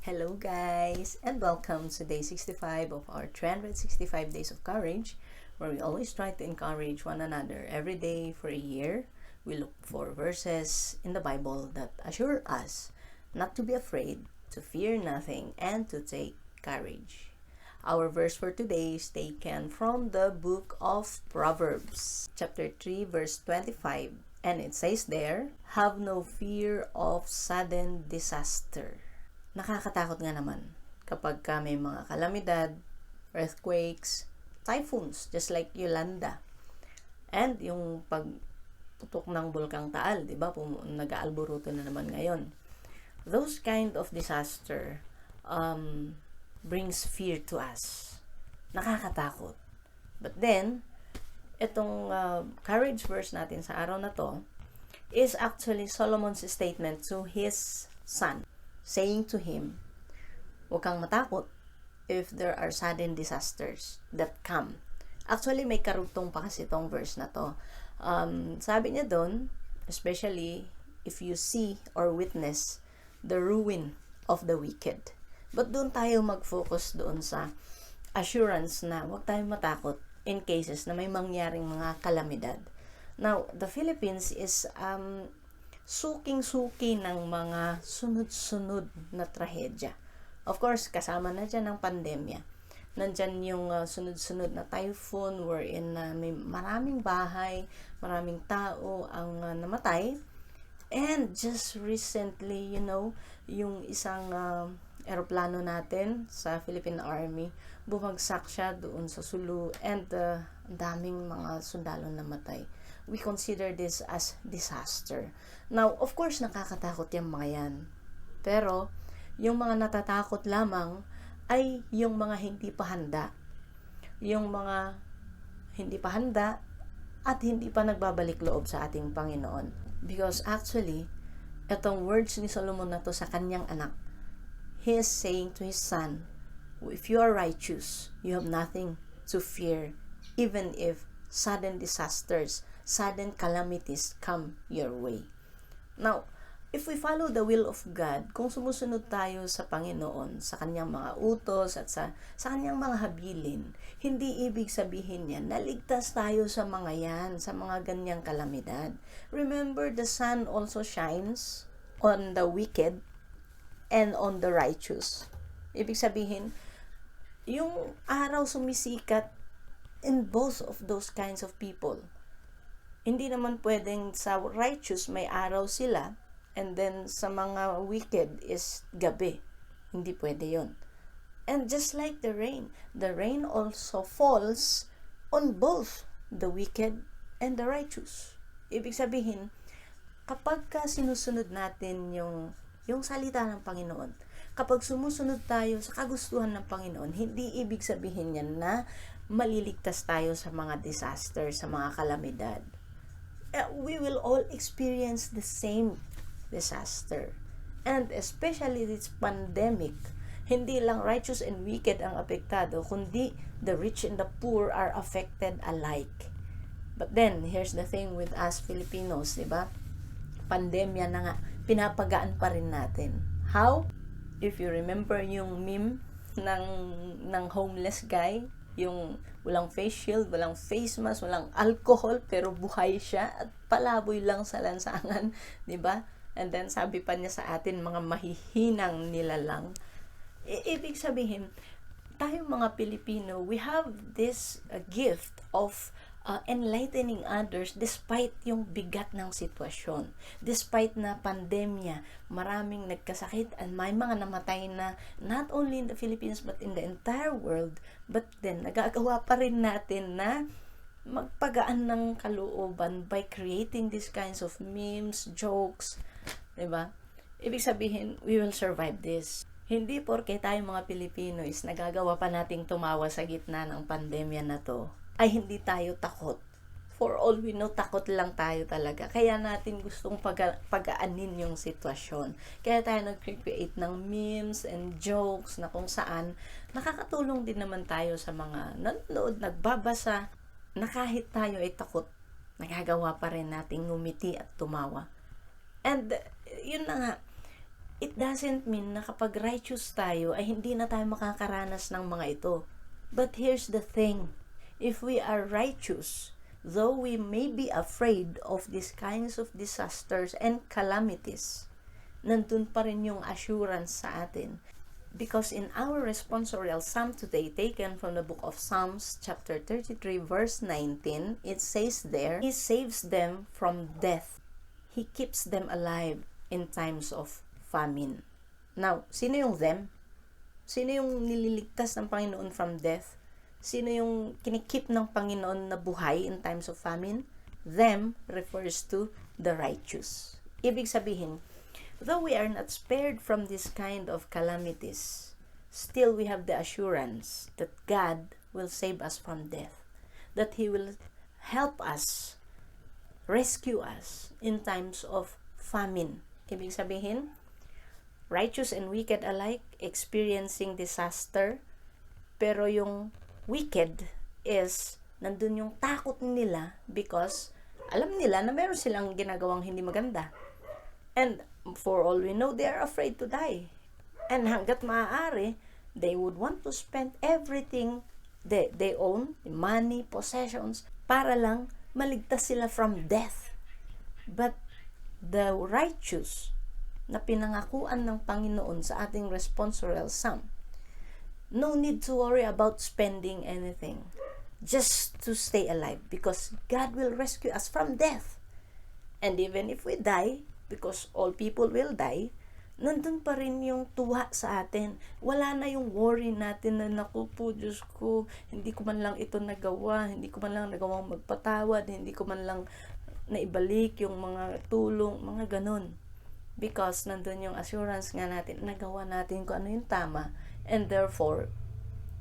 Hello guys, and welcome to day 65 of our 365 Days of Courage, where we always try to encourage one another every day for a year. We look for verses in the Bible that assure us not to be afraid, to fear nothing, and to take courage. Our verse for today is taken from the book of Proverbs, chapter 3, verse 25, and it says there, "Have no fear of sudden disaster." Nakakatakot nga naman kapag may mga kalamidad, earthquakes, typhoons, just like Yolanda. And yung pagputok ng Bulkang Taal, di ba? Nag-aalburuto na naman ngayon. Those kind of disaster brings fear to us. Nakakatakot. But then, itong courage verse natin sa araw na to is actually Solomon's statement to his son, saying to him, huwag kang matakot if there are sudden disasters that come. Actually, may karugtong pa kasi itong verse na to. Sabi niya doon, especially if you see or witness the ruin of the wicked. But doon tayo mag-focus doon sa assurance na huwag tayong matakot in cases na may mangyaring mga kalamidad. Now, the Philippines is suking-suki ng mga sunod-sunod na trahedya. Of course, kasama na dyan ang pandemya. Nandyan yung sunod-sunod na typhoon wherein may maraming bahay, maraming tao ang namatay. And just recently, yung isang eroplano natin sa Philippine Army, bumagsak siya doon sa Sulu and daming mga sundalo namatay. We consider this as disaster. Now, of course, nakakatakot yung mga yan. Pero, yung mga natatakot lamang ay yung mga hindi pa handa. Yung mga hindi pa handa at hindi pa nagbabalik loob sa ating Panginoon. Because actually, itong words ni Solomon na to sa kanyang anak, he is saying to his son, if you are righteous, you have nothing to fear, even if sudden disasters, sudden calamities come your way. Now, if we follow the will of God, kung sumusunod tayo sa Panginoon, sa kanyang mga utos at sa kanyang mga habilin, hindi ibig sabihin yan, naligtas tayo sa mga yan, sa mga ganyang kalamidad. Remember, the sun also shines on the wicked and on the righteous. Ibig sabihin, yung araw sumisikat in both of those kinds of people. Hindi naman pwedeng sa righteous may araw sila and then sa mga wicked is gabi. Hindi pwede yon. And just like the rain also falls on both the wicked and the righteous. Ibig sabihin, kapag sinusunod natin yung salita ng Panginoon, kapag sumusunod tayo sa kagustuhan ng Panginoon, hindi ibig sabihin yan na maliligtas tayo sa mga disaster, sa mga kalamidad. We will all experience the same disaster. And especially this pandemic, hindi lang righteous and wicked ang apektado, kundi the rich and the poor are affected alike. But then, here's the thing with us Filipinos, diba? Pandemya na nga, pinapagaan pa rin natin. How? If you remember yung meme ng homeless guy, yung walang face shield, walang face mask, walang alcohol, pero buhay siya at palaboy lang sa lansangan, di ba? And then sabi pa niya sa atin, mga mahihinang nilalang. Ibig sabihin, tayo mga Pilipino, we have this gift of enlightening others despite yung bigat ng sitwasyon. Despite na pandemya, maraming nagkasakit and may mga namatay na not only in the Philippines but in the entire world. But then, nagagawa pa rin natin na magpagaan ng kalooban by creating these kinds of memes, jokes, diba? Ibig sabihin, we will survive this. Hindi porke tayo mga Pilipino is nagagawa pa nating tumawa sa gitna ng pandemya na to, ay hindi tayo takot. For all we know, takot lang tayo talaga. Kaya natin gustong pagaanin yung sitwasyon. Kaya tayo nag-create ng memes and jokes na kung saan nakakatulong din naman tayo sa mga nanonood, nagbabasa, na kahit tayo ay takot, nagagawa pa rin nating ngumiti at tumawa. And yun na nga, It doesn't mean na kapag righteous tayo ay hindi na tayo makakaranas ng mga ito. But here's the thing, if we are righteous, though we may be afraid of these kinds of disasters and calamities, nandun pa rin yung assurance sa atin. Because in our responsorial psalm today, taken from the book of Psalms, chapter 33, verse 19, it says there, He saves them from death. He keeps them alive in times of famine. Now, sino yung them? Sino yung nililigtas ng Panginoon from death? Sino yung kinikip ng Panginoon na buhay in times of famine? Them refers to the righteous. Ibig sabihin, though we are not spared from this kind of calamities, still we have the assurance that God will save us from death, that He will help us, rescue us in times of famine. Ibig sabihin, righteous and wicked alike experiencing disaster, pero yung wicked is nandun yung takot nila because alam nila na meron silang ginagawang hindi maganda. And for all we know, they are afraid to die. And hanggat maaari, they would want to spend everything they own, money, possessions, para lang maligtas sila from death. But the righteous na pinangakuan ng Panginoon sa ating responsorial psalm, no need to worry about spending anything. Just to stay alive because God will rescue us from death. And even if we die, because all people will die, nandun pa rin yung tuwa sa atin. Wala na yung worry natin na, naku po, Diyos ko, hindi ko man lang ito nagawa, hindi ko man lang nagawang magpatawad, hindi ko man lang naibalik yung mga tulong, mga ganun. Because nandun yung assurance nga natin, nagawa natin kung ano yung tama, and therefore,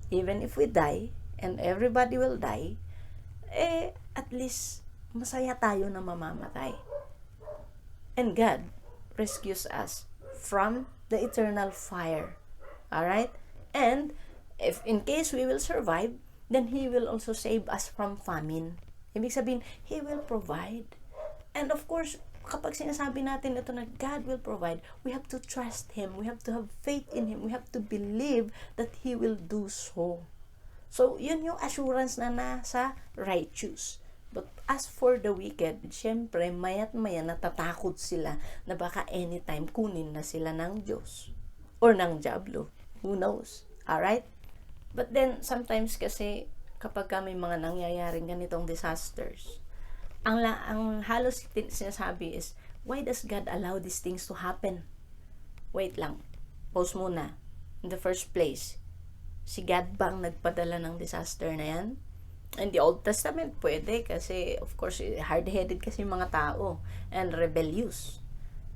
even if we die, and everybody will die, at least, masaya tayo na mamamatay. And God rescues us from the eternal fire. Alright? And if in case we will survive, then He will also save us from famine. Ibig sabihin, He will provide. And of course, kapag sinasabi natin ito na God will provide, we have to trust Him. We have to have faith in Him. We have to believe that He will do so. So, yun yung assurance na nasa righteous. But as for the wicked, syempre, maya't maya natatakot sila na baka anytime kunin na sila ng Diyos or ng Diablo. Who knows? Alright? But then, sometimes kasi, kapag may mga nangyayaring ganitong disasters, ang halos sinasabi is, why does God allow these things to happen? Wait lang. Pause muna. In the first place, si God bang nagpadala ng disaster na yan? In the Old Testament, pwede kasi, of course, hard-headed kasi yung mga tao and rebellious.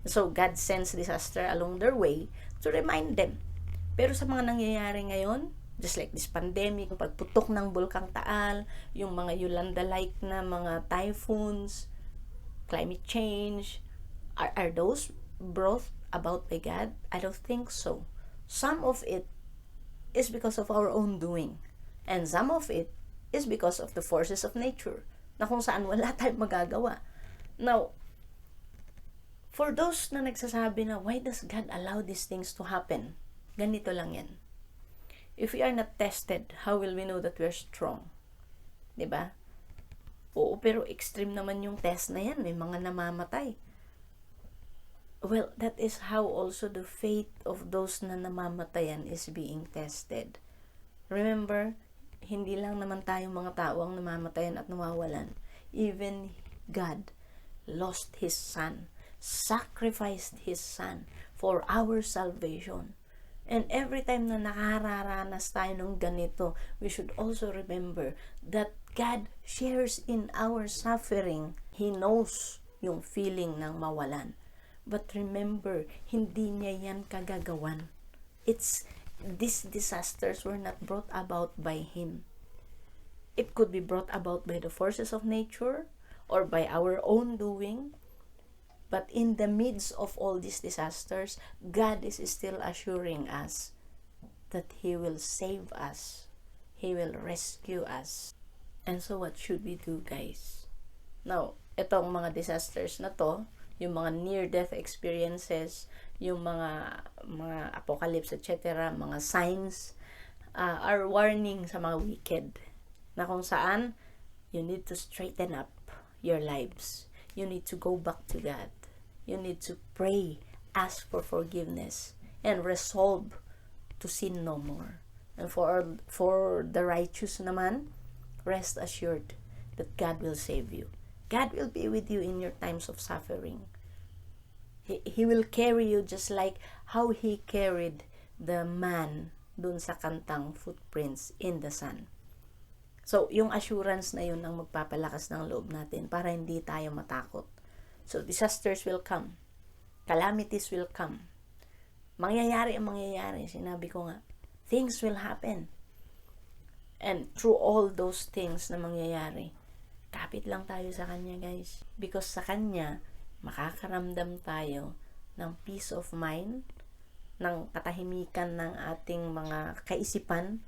So, God sends disaster along their way to remind them. Pero sa mga nangyayari ngayon, just like this pandemic, pagputok ng Bulkang Taal, yung mga Yolanda-like na mga typhoons, climate change, are those brought about by God? I don't think so. Some of it is because of our own doing. And some of it is because of the forces of nature, na kung saan wala tayong magagawa. Now, for those na nagsasabi na, why does God allow these things to happen? Ganito lang yan. If we are not tested, how will we know that we are strong? Diba? Oo, pero extreme naman yung test na yan. May mga namamatay. Well, that is how also the faith of those na namamatayan is being tested. Remember, hindi lang naman tayong mga tao ang namamatayan at nawawalan. Even God lost His Son, sacrificed His Son for our salvation. And every time na nakararanas tayo ng ganito, we should also remember that God shares in our suffering. He knows yung feeling ng mawalan. But remember, hindi niya yan kagagawan. These disasters were not brought about by Him. It could be brought about by the forces of nature or by our own doing. But in the midst of all these disasters, God is still assuring us that He will save us. He will rescue us. And so what should we do, guys? Now, itong mga disasters na to, yung mga near-death experiences, yung mga apocalypse, etc., mga signs, are warning sa mga wicked. Na kung saan, you need to straighten up your lives. You need to go back to God. You need to pray, ask for forgiveness, and resolve to sin no more. And for the righteous naman, rest assured that God will save you. God will be with you in your times of suffering. He will carry you just like how He carried the man dun sa kantang Footprints in the Sun. So, yung assurance na yun ang magpapalakas ng loob natin para hindi tayo matakot. So, disasters will come. Calamities will come. Mangyayari ang mangyayari. Sinabi ko nga, things will happen. And through all those things na mangyayari, kapit lang tayo sa Kanya, guys. Because sa Kanya, makakaramdam tayo ng peace of mind, ng katahimikan ng ating mga kaisipan,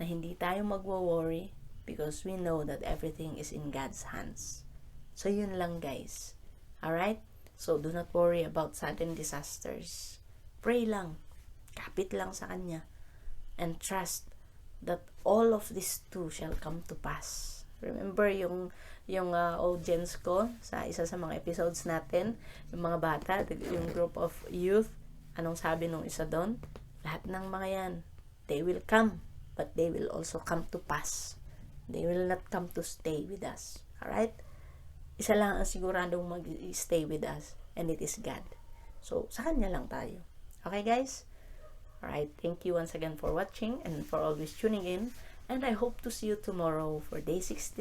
na hindi tayo magwo-worry because we know that everything is in God's hands. So, yun lang, guys. Alright? So, do not worry about sudden disasters. Pray lang. Kapit lang sa Kanya. And trust that all of this too shall come to pass. Remember yung audience ko sa isa sa mga episodes natin, yung mga bata, yung group of youth, anong sabi nung isa doon? Lahat ng mga yan, they will come, but they will also come to pass. They will not come to stay with us. Alright? Isa lang ang siguradong mag-stay with us, and it is God. So, sa Kanya lang tayo. Okay, guys? Alright, thank you once again for watching and for always tuning in. And I hope to see you tomorrow for day 66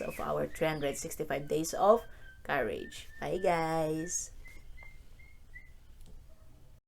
of our 365 days of courage. Bye, guys!